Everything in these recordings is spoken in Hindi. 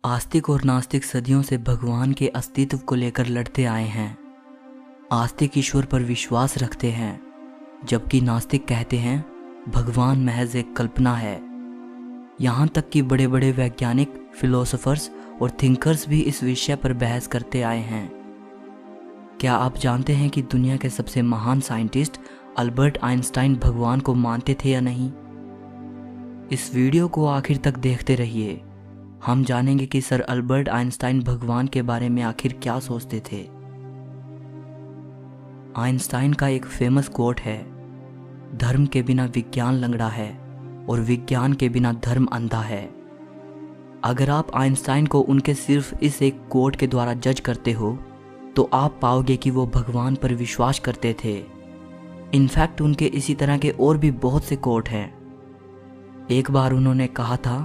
आस्तिक और नास्तिक सदियों से भगवान के अस्तित्व को लेकर लड़ते आए हैं। आस्तिक ईश्वर पर विश्वास रखते हैं, जबकि नास्तिक कहते हैं भगवान महज एक कल्पना है। यहाँ तक कि बड़े बड़े वैज्ञानिक, फिलोसोफर्स और थिंकर्स भी इस विषय पर बहस करते आए हैं। क्या आप जानते हैं कि दुनिया के सबसे महान साइंटिस्ट अल्बर्ट आइंस्टाइन भगवान को मानते थे या नहीं? इस वीडियो को आखिर तक देखते रहिए। हम जानेंगे कि सर अल्बर्ट आइंस्टाइन भगवान के बारे में आखिर क्या सोचते थे। आइंस्टाइन का एक फेमस कोट है, धर्म के बिना विज्ञान लंगड़ा है और विज्ञान के बिना धर्म अंधा है। अगर आप आइंस्टाइन को उनके सिर्फ इस एक कोट के द्वारा जज करते हो तो आप पाओगे कि वो भगवान पर विश्वास करते थे। इनफैक्ट उनके इसी तरह के और भी बहुत से कोट हैं। एक बार उन्होंने कहा था,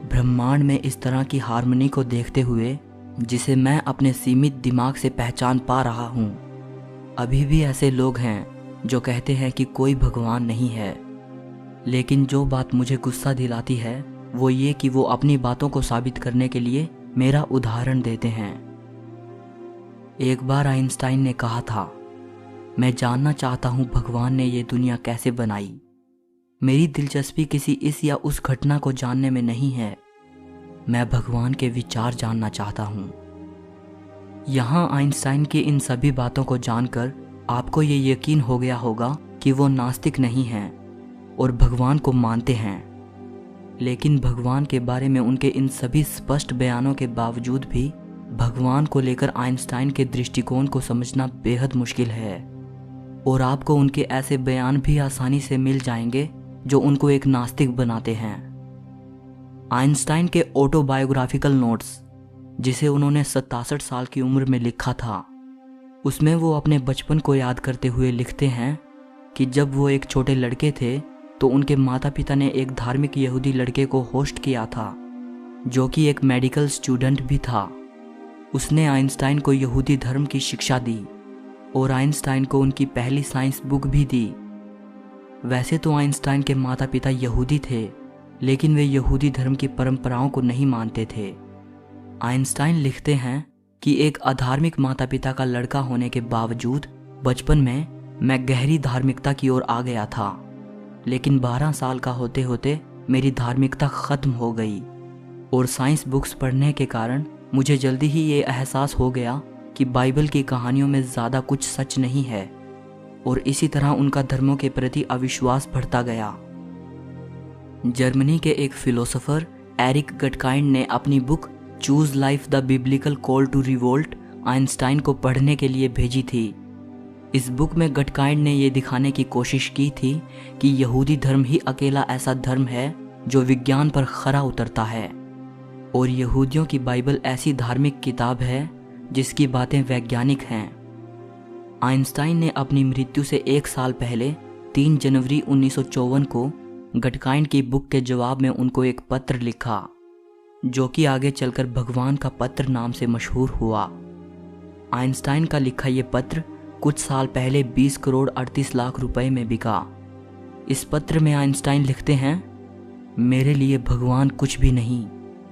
ब्रह्मांड में इस तरह की हार्मनी को देखते हुए जिसे मैं अपने सीमित दिमाग से पहचान पा रहा हूँ, अभी भी ऐसे लोग हैं जो कहते हैं कि कोई भगवान नहीं है। लेकिन जो बात मुझे गुस्सा दिलाती है वो ये कि वो अपनी बातों को साबित करने के लिए मेरा उदाहरण देते हैं। एक बार आइंस्टाइन ने कहा था, मैं जानना चाहता हूँ भगवान ने ये दुनिया कैसे बनाई। मेरी दिलचस्पी किसी इस या उस घटना को जानने में नहीं है, मैं भगवान के विचार जानना चाहता हूँ। यहाँ आइंस्टाइन की इन सभी बातों को जानकर आपको ये यकीन हो गया होगा कि वो नास्तिक नहीं हैं और भगवान को मानते हैं। लेकिन भगवान के बारे में उनके इन सभी स्पष्ट बयानों के बावजूद भी भगवान को लेकर आइंस्टाइन के दृष्टिकोण को समझना बेहद मुश्किल है। और आपको उनके ऐसे बयान भी आसानी से मिल जाएंगे जो उनको एक नास्तिक बनाते हैं। आइंस्टाइन के ऑटोबायोग्राफिकल नोट्स, जिसे उन्होंने 67 साल की उम्र में लिखा था, उसमें वो अपने बचपन को याद करते हुए लिखते हैं कि जब वो एक छोटे लड़के थे तो उनके माता पिता ने एक धार्मिक यहूदी लड़के को होस्ट किया था जो कि एक मेडिकल स्टूडेंट भी था। उसने आइंस्टाइन को यहूदी धर्म की शिक्षा दी और आइंस्टाइन को उनकी पहली साइंस बुक भी दी। वैसे तो आइंस्टाइन के माता पिता यहूदी थे, लेकिन वे यहूदी धर्म की परंपराओं को नहीं मानते थे। आइंस्टाइन लिखते हैं कि एक अधार्मिक माता पिता का लड़का होने के बावजूद बचपन में मैं गहरी धार्मिकता की ओर आ गया था, लेकिन 12 साल का होते होते मेरी धार्मिकता खत्म हो गई और साइंस बुक्स पढ़ने के कारण मुझे जल्दी ही ये एहसास हो गया कि बाइबल की कहानियों में ज़्यादा कुछ सच नहीं है, और इसी तरह उनका धर्मों के प्रति अविश्वास बढ़ता गया। जर्मनी के एक फिलोसोफर एरिक गटकाइंड ने अपनी book Choose Life the Biblical Call to Revolt Einstein को पढ़ने के लिए भेजी थी। इस बुक में गटकाइंड ने यह दिखाने की कोशिश की थी कि यहूदी धर्म ही अकेला ऐसा धर्म है जो विज्ञान पर खरा उतरता है, और यहूदियों की बाइबल ऐसी धार्मिक किताब है जिसकी बातें वैज्ञानिक हैं। आइंस्टाइन ने अपनी मृत्यु से 1 साल पहले 3 जनवरी 1954 को गटकाइंड की बुक के जवाब में उनको एक पत्र लिखा, जो कि आगे चलकर भगवान का पत्र नाम से मशहूर हुआ। आइंस्टाइन का लिखा ये पत्र कुछ साल पहले 20 करोड़ 38 लाख रुपए में बिका। इस पत्र में आइंस्टाइन लिखते हैं, मेरे लिए भगवान कुछ भी नहीं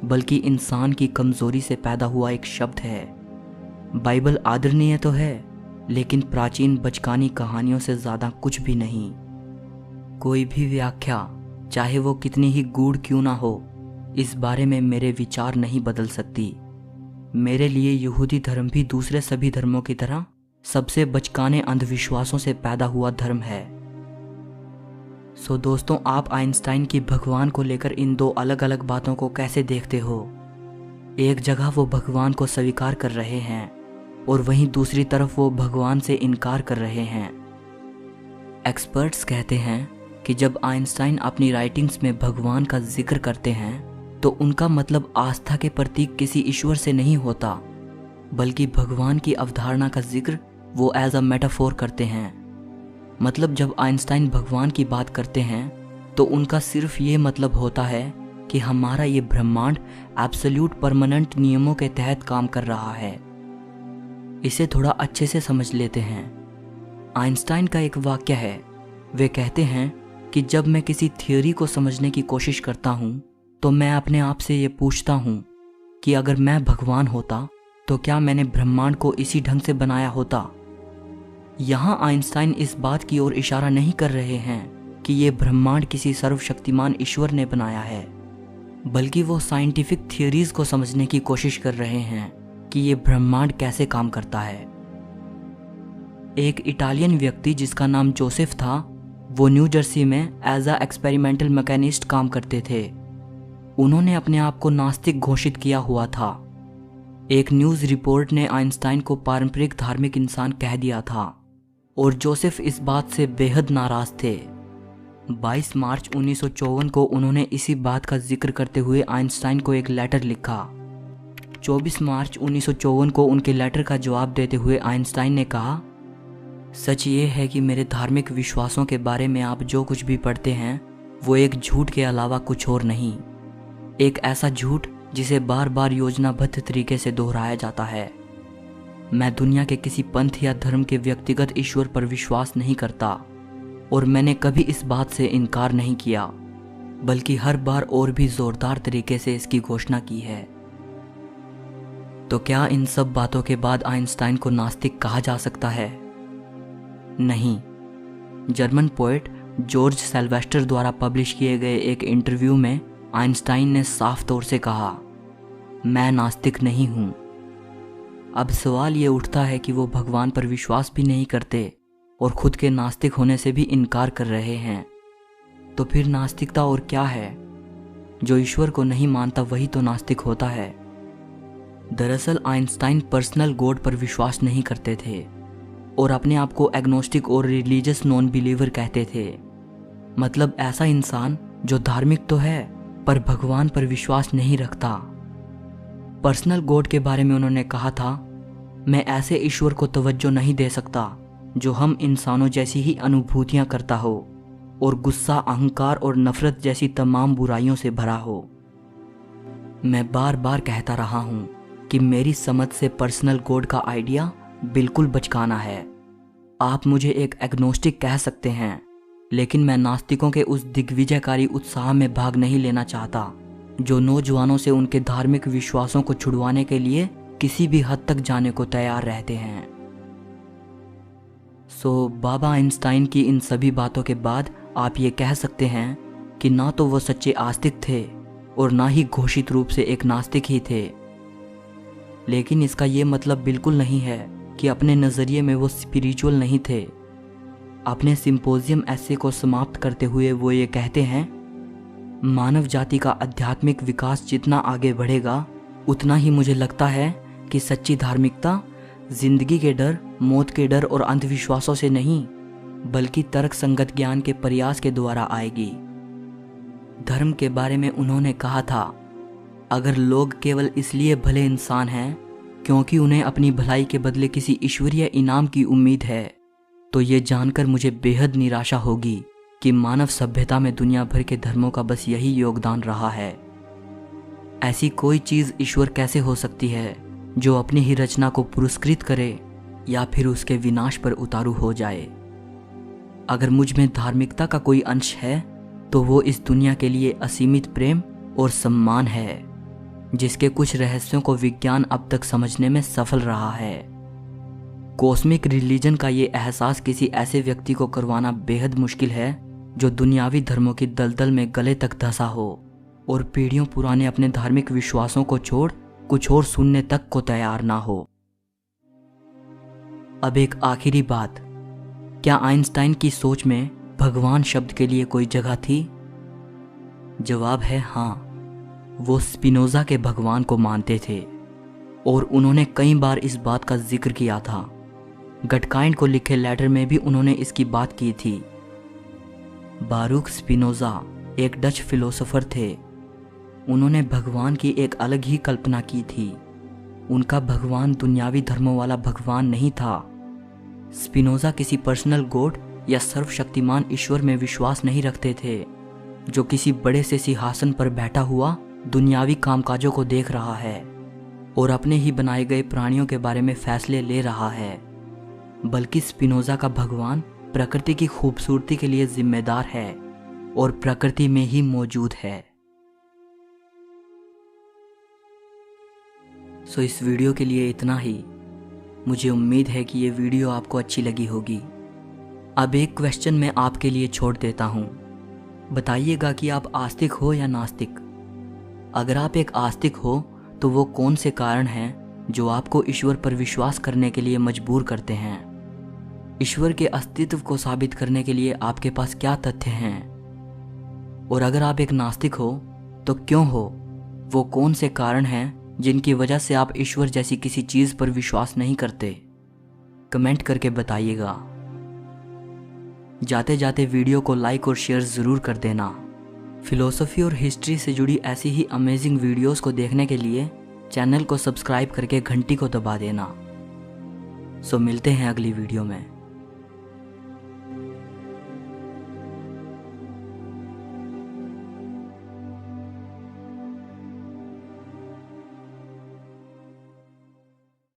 बल्कि इंसान की कमजोरी से पैदा हुआ एक शब्द है। बाइबल आदरणीय तो है, लेकिन प्राचीन बचकानी कहानियों से ज़्यादा कुछ भी नहीं। कोई भी व्याख्या, चाहे वो कितनी ही गूढ़ क्यों ना हो, इस बारे में मेरे विचार नहीं बदल सकती। मेरे लिए यहूदी धर्म भी दूसरे सभी धर्मों की तरह सबसे बचकाने अंधविश्वासों से पैदा हुआ धर्म है। सो दोस्तों, आप आइंस्टाइन की भगवान को लेकर इन 2 अलग अलग बातों को कैसे देखते हो? एक जगह वो भगवान को स्वीकार कर रहे हैं और वहीं दूसरी तरफ वो भगवान से इनकार कर रहे हैं। एक्सपर्ट्स कहते हैं कि जब आइंस्टाइन अपनी राइटिंग्स में भगवान का जिक्र करते हैं तो उनका मतलब आस्था के प्रतीक किसी ईश्वर से नहीं होता, बल्कि भगवान की अवधारणा का जिक्र वो एज अ मेटाफोर करते हैं। मतलब जब आइंस्टाइन भगवान की बात करते हैं तो उनका सिर्फ ये मतलब होता है कि हमारा ये ब्रह्मांड एब्सोल्यूट परमानेंट नियमों के तहत काम कर रहा है। इसे थोड़ा अच्छे से समझ लेते हैं। आइंस्टाइन का एक वाक्य है, वे कहते हैं कि जब मैं किसी थ्योरी को समझने की कोशिश करता हूँ तो मैं अपने आप से ये पूछता हूँ, कि अगर मैं भगवान होता तो क्या मैंने ब्रह्मांड को इसी ढंग से बनाया होता। यहाँ आइंस्टाइन इस बात की ओर इशारा नहीं कर रहे हैं कि ये ब्रह्मांड किसी सर्वशक्तिमान ईश्वर ने बनाया है, बल्कि वो साइंटिफिक थियोरीज को समझने की कोशिश कर रहे हैं कि ये ब्रह्मांड कैसे काम करता है। एक इटालियन व्यक्ति जिसका नाम जोसेफ था, वो न्यू जर्सी में एज अ एक्सपेरिमेंटल मैकेनिस्ट काम करते थे। उन्होंने अपने आप को नास्तिक घोषित किया हुआ था। एक न्यूज़ रिपोर्ट ने आइंस्टाइन को पारंपरिक धार्मिक इंसान कह दिया था और जोसेफ इस बात से बेहद नाराज थे। 22 मार्च 1954 को उन्होंने इसी बात का जिक्र करते हुए आइंस्टाइन को एक लेटर लिखा। 24 मार्च 1954 को उनके लेटर का जवाब देते हुए आइंस्टाइन ने कहा, सच ये है कि मेरे धार्मिक विश्वासों के बारे में आप जो कुछ भी पढ़ते हैं वो एक झूठ के अलावा कुछ और नहीं। एक ऐसा झूठ जिसे बार बार योजनाबद्ध तरीके से दोहराया जाता है। मैं दुनिया के किसी पंथ या धर्म के व्यक्तिगत ईश्वर पर विश्वास नहीं करता और मैंने कभी इस बात से इनकार नहीं किया, बल्कि हर बार और भी जोरदार तरीके से इसकी घोषणा की है। तो क्या इन सब बातों के बाद आइंस्टाइन को नास्तिक कहा जा सकता है? नहीं। जर्मन पोएट जॉर्ज सेल्वेस्टर द्वारा पब्लिश किए गए एक इंटरव्यू में आइंस्टाइन ने साफ तौर से कहा, मैं नास्तिक नहीं हूं। अब सवाल ये उठता है कि वो भगवान पर विश्वास भी नहीं करते और खुद के नास्तिक होने से भी इनकार कर रहे हैं। तो फिर नास्तिकता और क्या है? जो ईश्वर को नहीं मानता वही तो नास्तिक होता है। दरअसल आइंस्टाइन पर्सनल गॉड पर विश्वास नहीं करते थे और अपने आप को एग्नोस्टिक और रिलीजियस नॉन बिलीवर कहते थे। मतलब ऐसा इंसान जो धार्मिक तो है पर भगवान पर विश्वास नहीं रखता। पर्सनल गॉड के बारे में उन्होंने कहा था, मैं ऐसे ईश्वर को तवज्जो नहीं दे सकता जो हम इंसानों जैसी ही अनुभूतियां करता हो और गुस्सा, अहंकार और नफरत जैसी तमाम बुराइयों से भरा हो। मैं बार बार कहता रहा हूं कि मेरी समझ से पर्सनल गॉड का आइडिया बिल्कुल बचकाना है। आप मुझे एक एग्नोस्टिक कह सकते हैं, लेकिन मैं नास्तिकों के उस दिग्विजयकारी उत्साह में भाग नहीं लेना चाहता जो नौजवानों से उनके धार्मिक विश्वासों को छुड़वाने के लिए किसी भी हद तक जाने को तैयार रहते हैं। बाबा आइंस्टाइन की इन सभी बातों के बाद आप ये कह सकते हैं कि ना तो वो सच्चे आस्तिक थे और ना ही घोषित रूप से एक नास्तिक ही थे। लेकिन इसका ये मतलब बिल्कुल नहीं है कि अपने नज़रिए में वो स्पिरिचुअल नहीं थे। अपने सिंपोजियम ऐसे को समाप्त करते हुए वो ये कहते हैं, मानव जाति का आध्यात्मिक विकास जितना आगे बढ़ेगा उतना ही मुझे लगता है कि सच्ची धार्मिकता जिंदगी के डर, मौत के डर और अंधविश्वासों से नहीं बल्कि तर्क संगत ज्ञान के प्रयास के द्वारा आएगी। धर्म के बारे में उन्होंने कहा था, अगर लोग केवल इसलिए भले इंसान हैं क्योंकि उन्हें अपनी भलाई के बदले किसी ईश्वरीय इनाम की उम्मीद है, तो ये जानकर मुझे बेहद निराशा होगी कि मानव सभ्यता में दुनिया भर के धर्मों का बस यही योगदान रहा है। ऐसी कोई चीज़ ईश्वर कैसे हो सकती है जो अपनी ही रचना को पुरस्कृत करे या फिर उसके विनाश पर उतारू हो जाए। अगर मुझ में धार्मिकता का कोई अंश है तो वो इस दुनिया के लिए असीमित प्रेम और सम्मान है, जिसके कुछ रहस्यों को विज्ञान अब तक समझने में सफल रहा है। कॉस्मिक रिलीजन का ये एहसास किसी ऐसे व्यक्ति को करवाना बेहद मुश्किल है जो दुनियावी धर्मों की दलदल में गले तक धंसा हो और पीढ़ियों पुराने अपने धार्मिक विश्वासों को छोड़ कुछ और सुनने तक को तैयार ना हो। अब एक आखिरी बात, क्या आइंस्टाइन की सोच में भगवान शब्द के लिए कोई जगह थी? जवाब है हाँ। वो स्पिनोजा के भगवान को मानते थे और उन्होंने कई बार इस बात का जिक्र किया था। गटकाइंड को लिखे लेटर में भी उन्होंने इसकी बात की थी। बारूक स्पिनोजा एक डच फिलोसोफर थे। उन्होंने भगवान की एक अलग ही कल्पना की थी। उनका भगवान दुनियावी धर्मों वाला भगवान नहीं था। स्पिनोजा किसी पर्सनल गॉड या सर्वशक्तिमान ईश्वर में विश्वास नहीं रखते थे जो किसी बड़े से सिंहासन पर बैठा हुआ दुनियावी कामकाजों को देख रहा है और अपने ही बनाए गए प्राणियों के बारे में फैसले ले रहा है, बल्कि स्पिनोजा का भगवान प्रकृति की खूबसूरती के लिए जिम्मेदार है और प्रकृति में ही मौजूद है। सो इस वीडियो के लिए इतना ही। मुझे उम्मीद है कि ये वीडियो आपको अच्छी लगी होगी। अब एक क्वेश्चन मैं आपके लिए छोड़ देता हूँ। बताइएगा कि आप आस्तिक हो या नास्तिक। अगर आप एक आस्तिक हो तो वो कौन से कारण हैं जो आपको ईश्वर पर विश्वास करने के लिए मजबूर करते हैं? ईश्वर के अस्तित्व को साबित करने के लिए आपके पास क्या तथ्य हैं? और अगर आप एक नास्तिक हो तो क्यों हो? वो कौन से कारण हैं जिनकी वजह से आप ईश्वर जैसी किसी चीज पर विश्वास नहीं करते? कमेंट करके बताइएगा। जाते जाते वीडियो को लाइक और शेयर ज़रूर कर देना। फिलॉसफी और हिस्ट्री से जुड़ी ऐसी ही अमेजिंग वीडियोस को देखने के लिए चैनल को सब्सक्राइब करके घंटी को दबा देना। सो मिलते हैं अगली वीडियो में।